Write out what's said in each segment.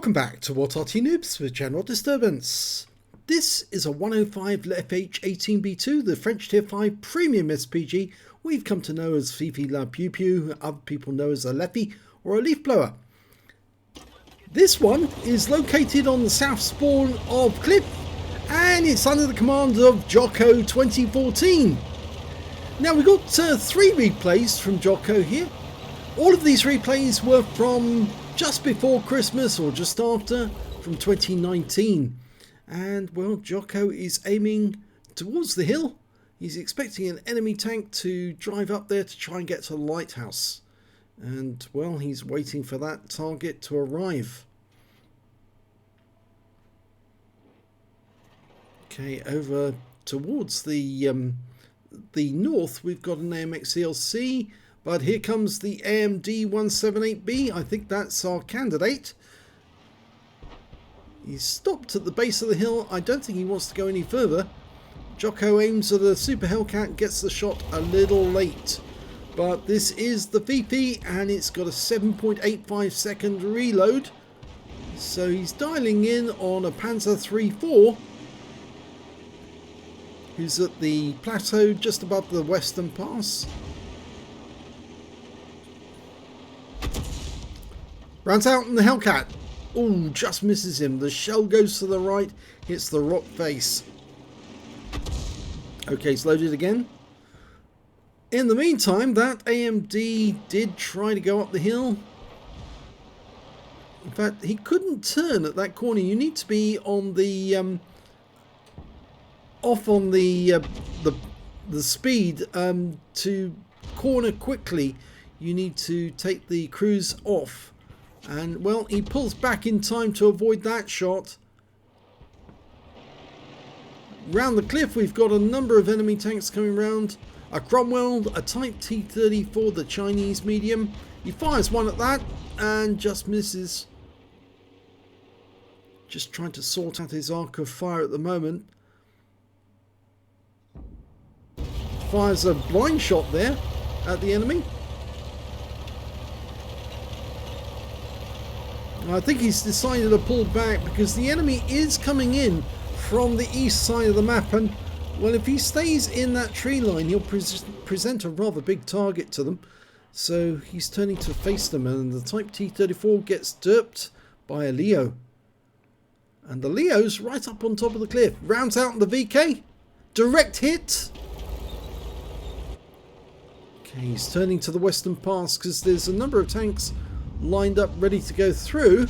Welcome back to What Arty Noobs with General Disturbance. This is a 105 leFH18B2, the French Tier 5 Premium SPG we've come to know as Fifi La Pew Pew, other people know as a leFhy or a leaf blower. This one is located on the south spawn of Cliff and it's under the command of Jocko 2014. Now we got 3 replays from Jocko here. All of these replays were from just before Christmas or just after, from 2019. And well, Jocko is aiming towards the hill. He's expecting an enemy tank to drive up there to try and get to the lighthouse. And well, he's waiting for that target to arrive. Okay, over towards the north, we've got an AMX-CLC. But here comes the AMD 178B. I think that's our candidate. He's stopped at the base of the hill. I don't think he wants to go any further. Jocko aims at a Super Hellcat, gets the shot a little late. But this is the Fifi and it's got a 7.85 second reload. So he's dialing in on a Panzer III-4, who's at the plateau just above the western pass. Runs out in the Hellcat. Oh, just misses him. The shell goes to the right, hits the rock face. Okay, it's loaded again. In the meantime, that AMD did try to go up the hill. In fact, he couldn't turn at that corner. You need to be on the off on the speed to corner quickly. You need to take the cruise off. And well, he pulls back in time to avoid that shot. Round the cliff, we've got a number of enemy tanks coming round. A Cromwell, a Type T-34, the Chinese medium. He fires one at that and just misses. Just trying to sort out his arc of fire at the moment. Fires a blind shot there at the enemy. I think he's decided to pull back because the enemy is coming in from the east side of the map, and well, if he stays in that tree line, he'll present a rather big target to them. So he's turning to face them, and the Type T-34 gets derped by a Leo. And the Leo's right up on top of the cliff. Rounds out in the VK. Direct hit. Okay, he's turning to the western pass because there's a number of tanks lined up ready to go through.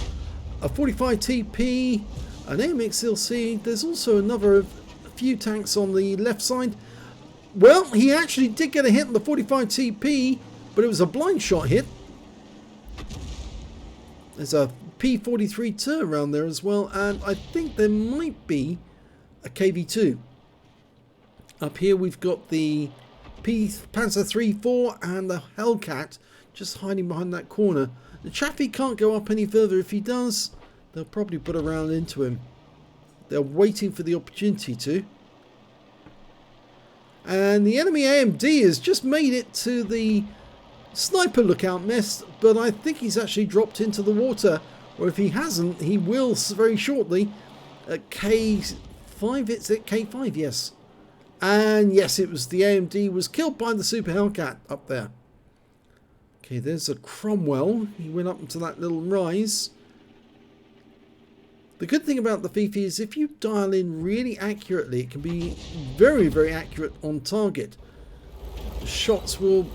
A 45 TP, an AMX-CLC. There's also a few tanks on the left side. Well, he actually did get a hit on the 45 TP, but it was a blind shot hit. There's a P43 TUR around there as well, and I think there might be a KV2. Up here we've got the Panzer III-4 and the Hellcat just hiding behind that corner. The Chaffee can't go up any further. If he does, they'll probably put a round into him. They're waiting for the opportunity to. And the enemy AMD has just made it to the sniper lookout nest, but I think he's actually dropped into the water. Or if he hasn't, he will very shortly. At K5, it's at K5, yes. And yes, it was the AMD was killed by the Super Hellcat up there. Okay, there's a Cromwell. He went up into that little rise. The good thing about the Fifi is if you dial in really accurately, it can be very, very accurate on target. The shots will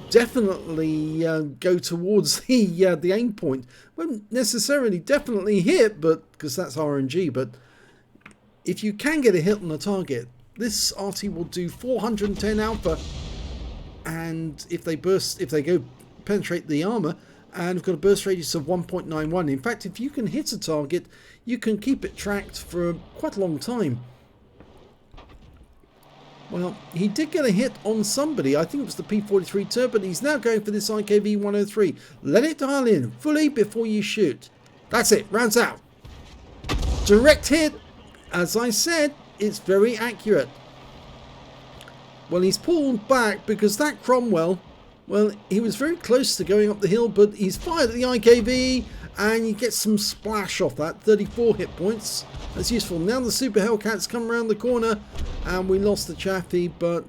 definitely go towards the aim point. Won't necessarily definitely hit, but because that's RNG. But if you can get a hit on the target, this Arty will do 410 alpha. And if they go penetrate the armor, and we've got a burst radius of 1.91. In fact, if you can hit a target, you can keep it tracked for quite a long time. Well, he did get a hit on somebody. I think it was the P43 TUR, but he's now going for this IKV 103. Let it dial in fully before you shoot. That's it. Rounds out. Direct hit. As I said, it's very accurate. Well, he's pulled back because that Cromwell Well, he was very close to going up the hill, but he's fired at the IKV, and you get some splash off that. 34 hit points. That's useful. Now the Super Hellcats come around the corner, and we lost the Chaffee, but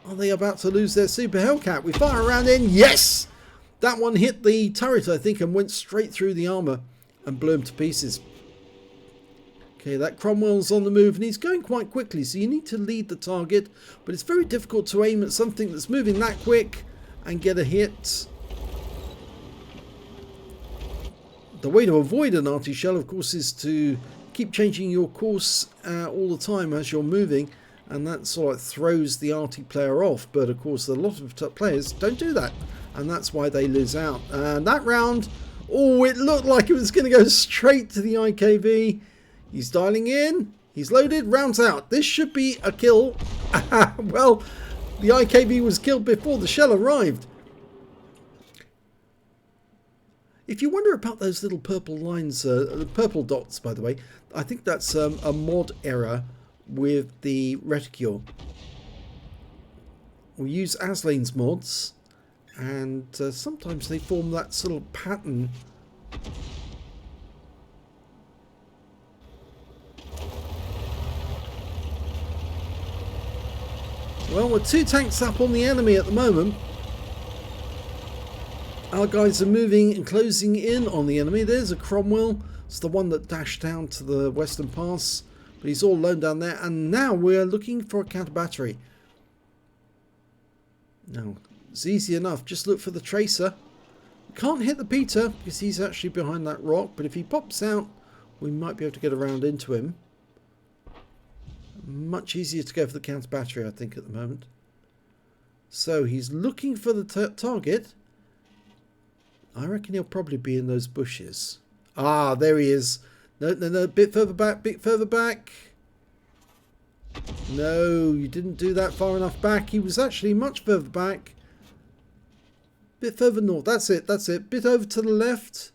are they about to lose their Super Hellcat? We fire around in. Yes! That one hit the turret, I think, and went straight through the armour and blew him to pieces. Okay, that Cromwell's on the move, and he's going quite quickly, so you need to lead the target, but it's very difficult to aim at something that's moving that quick and get a hit. The way to avoid an Arty shell, of course, is to keep changing your course all the time as you're moving, and that sort of throws the Arty player off. But of course, a lot of players don't do that, and that's why they lose out. And that round, oh, it looked like it was going to go straight to the IKV. He's dialing in. He's loaded. Rounds out. This should be a kill. Well, the IKV was killed before the shell arrived. If you wonder about those little purple lines, purple dots, by the way, I think that's a mod error with the reticule. We use Aslains mods, and sometimes they form that sort of pattern. Well, we're 2 tanks up on the enemy at the moment. Our guys are moving and closing in on the enemy. There's a Cromwell. It's the one that dashed down to the Western Pass. But he's all alone down there. And now we're looking for a counter battery. Now, it's easy enough. Just look for the tracer. Can't hit the Peter because he's actually behind that rock. But if he pops out, we might be able to get around into him. Much easier to go for the counter battery, I think, at the moment. So he's looking for the target. I reckon he'll probably be in those bushes. Ah, there he is. No, no, no. Bit further back, bit further back. No, you didn't do that far enough back. He was actually much further back. Bit further north. That's it, that's it. Bit over to the left.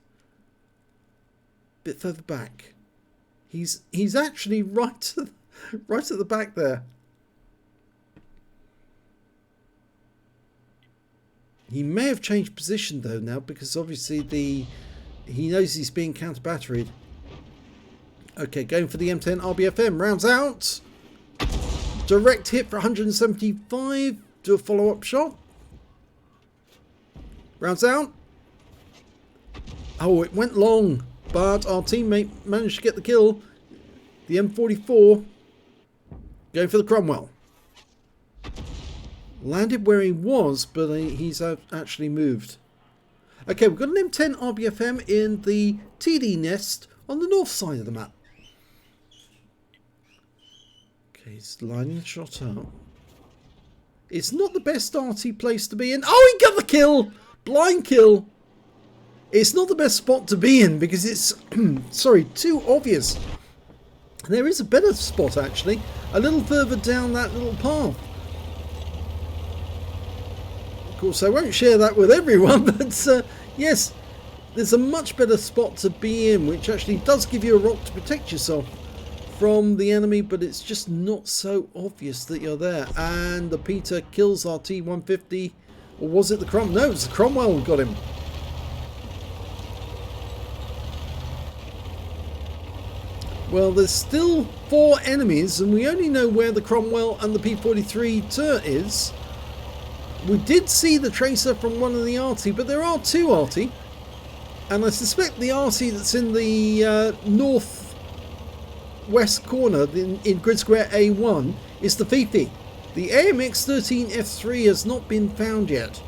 Bit further back. He's actually right at the back there. He may have changed position though now, because obviously he knows he's being counter batteried. Okay, going for the M10 RBFM. Rounds out. Direct hit for 175. Do a follow-up shot. Rounds out. Oh, it went long, but our teammate managed to get the kill. The M44 going for the Cromwell. Landed where he was, but he's actually moved. Okay, we've got an M10 RBFM in the TD nest on the north side of the map. Okay, he's lining the shot up. It's not the best Arty place to be in. Oh, he got the kill! Blind kill! It's not the best spot to be in because it's, sorry, too obvious. There is a better spot actually, a little further down that little path. Of course, I won't share that with everyone, but yes, there's a much better spot to be in, which actually does give you a rock to protect yourself from the enemy, but it's just not so obvious that you're there. And the Peter kills our T150, or was it the Cromwell? No, it was the Cromwell who got him. Well, there's still 4 enemies, and we only know where the Cromwell and the P43 turret is. We did see the tracer from one of the Arty, but there are 2 Arty. And I suspect the Arty that's in the northwest corner in grid square A1 is the Fifi. The AMX13F3 has not been found yet.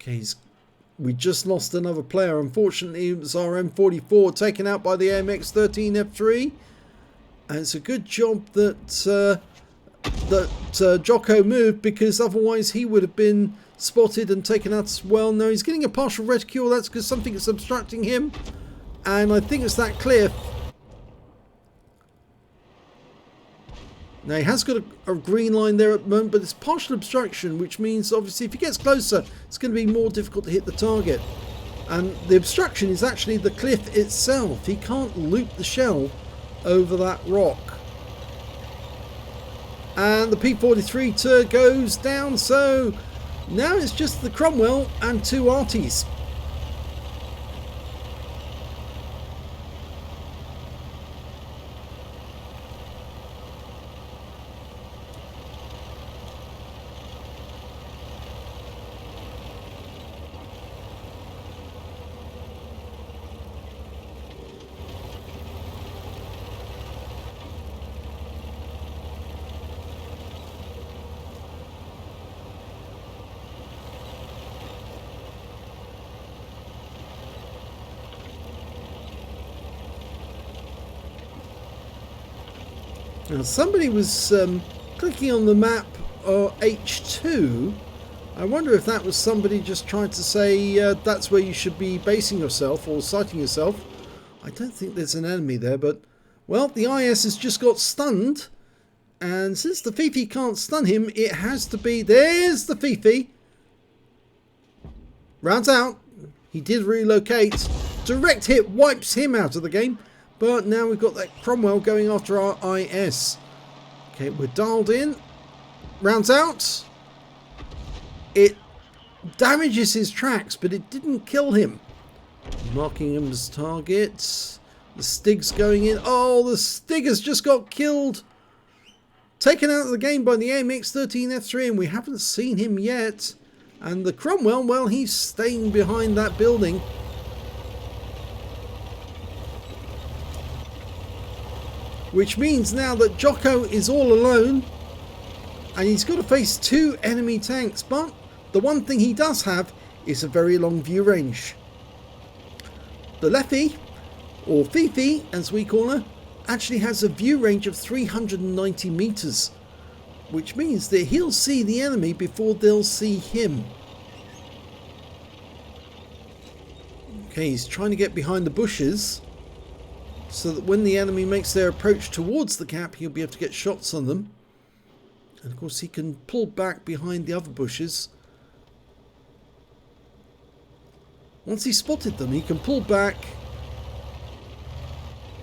Okay, we just lost another player. Unfortunately, it was our M44 taken out by the AMX13F3. And it's a good job that Jocko moved, because otherwise he would have been spotted and taken out as well. No, he's getting a partial reticule. That's because something is obstructing him. And I think it's that cliff. Now he has got a green line there at the moment, but it's partial obstruction, which means obviously if he gets closer, it's going to be more difficult to hit the target. And the obstruction is actually the cliff itself. He can't loop the shell over that rock. And the P43 turret goes down, so now it's just the Cromwell and 2 Artys. Now somebody was clicking on the map H2. I wonder if that was somebody just trying to say that's where you should be basing yourself or sighting yourself. I don't think there's an enemy there, but well, the IS has just got stunned, and since the Fifi can't stun him, it has to be... There's the Fifi. Rounds out. He did relocate. Direct hit wipes him out of the game. But now we've got that Cromwell going after our IS. Okay, we're dialed in. Rounds out. It damages his tracks, but it didn't kill him. Marking him as target. The Stig's going in. Oh, the Stig has just got killed. Taken out of the game by the AMX13F3, and we haven't seen him yet. And the Cromwell, well, he's staying behind that building. Which means now that Jocko is all alone and he's got to face 2 enemy tanks, but the one thing he does have is a very long view range. The leFH, or Fifi as we call her, actually has a view range of 390 meters, which means that he'll see the enemy before they'll see him. Okay, he's trying to get behind the bushes, so that when the enemy makes their approach towards the gap, he'll be able to get shots on them. And of course he can pull back behind the other bushes. Once he's spotted them, he can pull back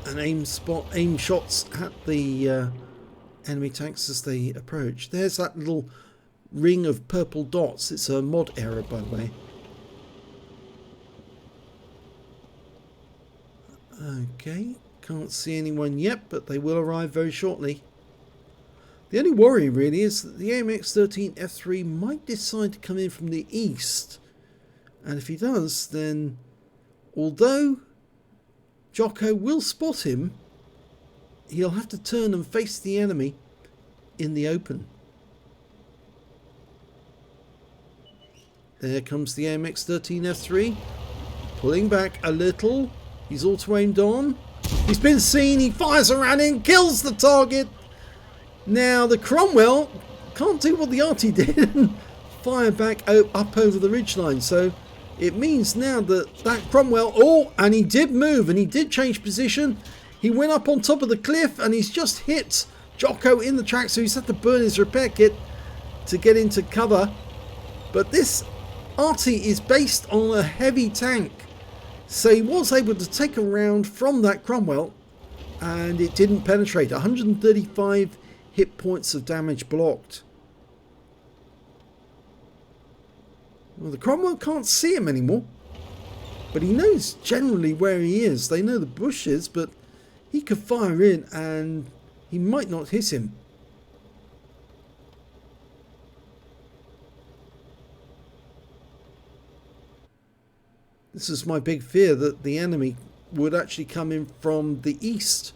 and aim shots at the enemy tanks as they approach. There's that little ring of purple dots. It's a mod error, by the way. Okay, can't see anyone yet, but they will arrive very shortly. The only worry really is that the AMX13F3 might decide to come in from the east, and if he does, then although Jocko will spot him, he'll have to turn and face the enemy in the open. There comes the AMX13F3, pulling back a little. He's auto-aimed on. He's been seen. He fires around and kills the target. Now the Cromwell can't do what the Arty did and fire back up over the ridgeline. So it means now that Cromwell... Oh, and he did move and he did change position. He went up on top of the cliff and he's just hit Jocko in the track. So he's had to burn his repair kit to get into cover. But this Arty is based on a heavy tank. So he was able to take a round from that Cromwell and it didn't penetrate. 135 hit points of damage blocked. Well, the Cromwell can't see him anymore, but he knows generally where he is. They know the bushes, but he could fire in and he might not hit him. This is my big fear, that the enemy would actually come in from the east,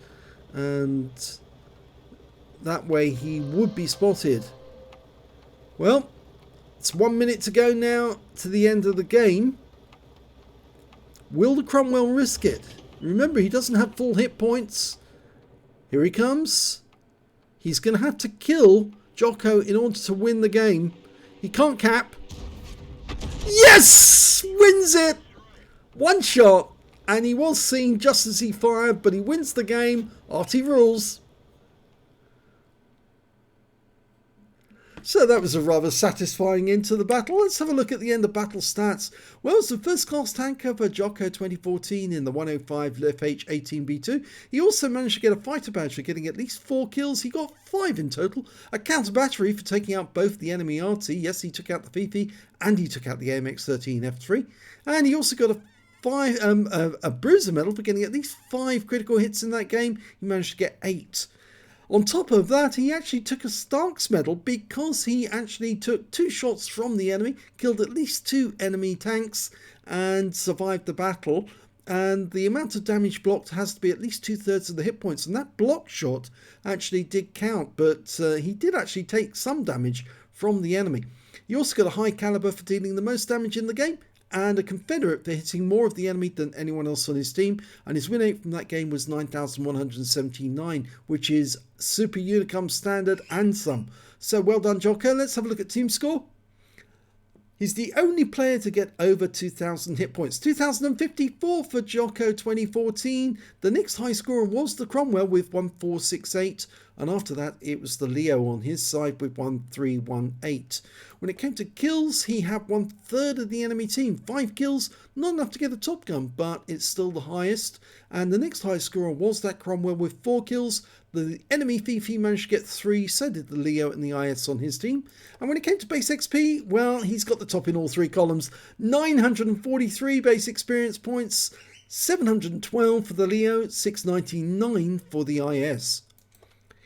and that way he would be spotted. Well, it's 1 minute to go now to the end of the game. Will the Cromwell risk it? Remember, he doesn't have full hit points. Here he comes. He's going to have to kill Jocko in order to win the game. He can't cap. Yes! Wins it! One shot, and he was seen just as he fired, but he wins the game. Arty rules. So that was a rather satisfying end to the battle. Let's have a look at the end of battle stats. Well, it's the first class tanker for Jocko 2014 in the 105 leFH18B2. He also managed to get a fighter badge for getting at least 4 kills. He got 5 in total. A counter battery for taking out both the enemy Arty. Yes, he took out the Fifi and he took out the AMX-13 F3. And he also got a bruiser medal for getting at least 5 critical hits in that game. He managed to get 8. On top of that, he actually took a Stark's medal because he actually took 2 shots from the enemy, killed at least 2 enemy tanks and survived the battle. And the amount of damage blocked has to be at least 2/3 of the hit points. And that block shot actually did count, but he did actually take some damage from the enemy. He also got a high caliber for dealing the most damage in the game, and a Confederate for hitting more of the enemy than anyone else on his team, and his win rate from that game was 9,179, which is Super Unicum standard and some. So well done, Jocko. Let's have a look at team score. He's the only player to get over 2,000 hit points. 2,054 for Jocko 2014. The next high scorer was the Cromwell with 1,468. And after that, it was the Leo on his side with 1,318. When it came to kills, he had 1/3 of the enemy team. 5 kills, not enough to get a top gun, but it's still the highest. And the next high scorer was that Cromwell with 4 kills. The enemy Fifi managed to get 3, so did the Leo and the IS on his team. And when it came to base XP, well, he's got the top in all 3 columns. 943 base experience points, 712 for the Leo, 699 for the IS.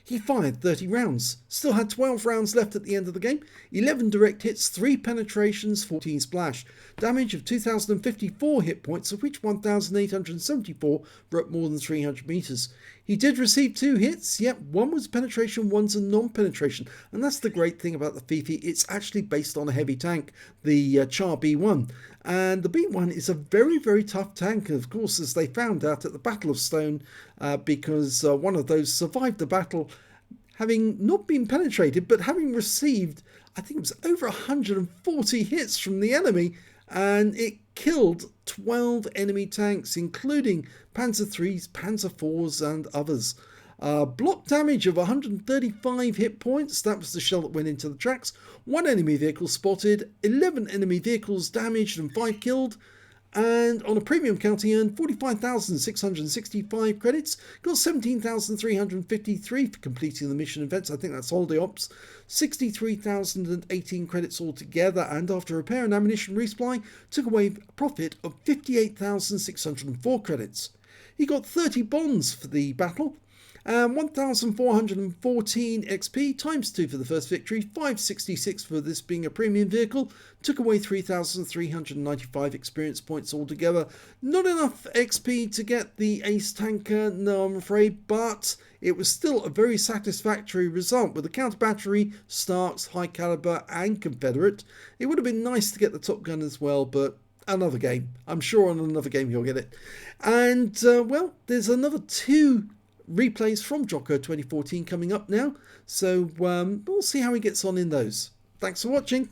He fired 30 rounds, still had 12 rounds left at the end of the game, 11 direct hits, 3 penetrations, 14 splash, damage of 2,054 hit points, of which 1,874 were at more than 300 meters. He did receive 2 hits, yep, one was penetration, one's a non-penetration, and that's the great thing about the Fifi, it's actually based on a heavy tank, the Char B1, and the B1 is a very, very tough tank, of course, as they found out at the Battle of Stone, because one of those survived the battle, having not been penetrated, but having received, I think it was over 140 hits from the enemy, and it killed 12 enemy tanks, including Panzer IIIs, Panzer IVs, and others. Block damage of 135 hit points, that was the shell that went into the tracks. 1 enemy vehicle spotted, 11 enemy vehicles damaged and 5 killed. And on a premium count, he earned 45,665 credits, got 17,353 for completing the mission events, I think that's holiday ops, 63,018 credits altogether, and after repair and ammunition resupply, took away a profit of 58,604 credits. He got 30 bonds for the battle, and 1,414 XP times 2 for the first victory, 566 for this being a premium vehicle, took away 3,395 experience points altogether. Not enough XP to get the ace tanker, no I'm afraid, but it was still a very satisfactory result with the counter battery, Starks, high caliber and Confederate. It would have been nice to get the top gun as well, but another game. I'm sure on another game he'll get it. And well, there's another 2 replays from Jocko 2014 coming up now, so we'll see how he gets on in those. Thanks for watching.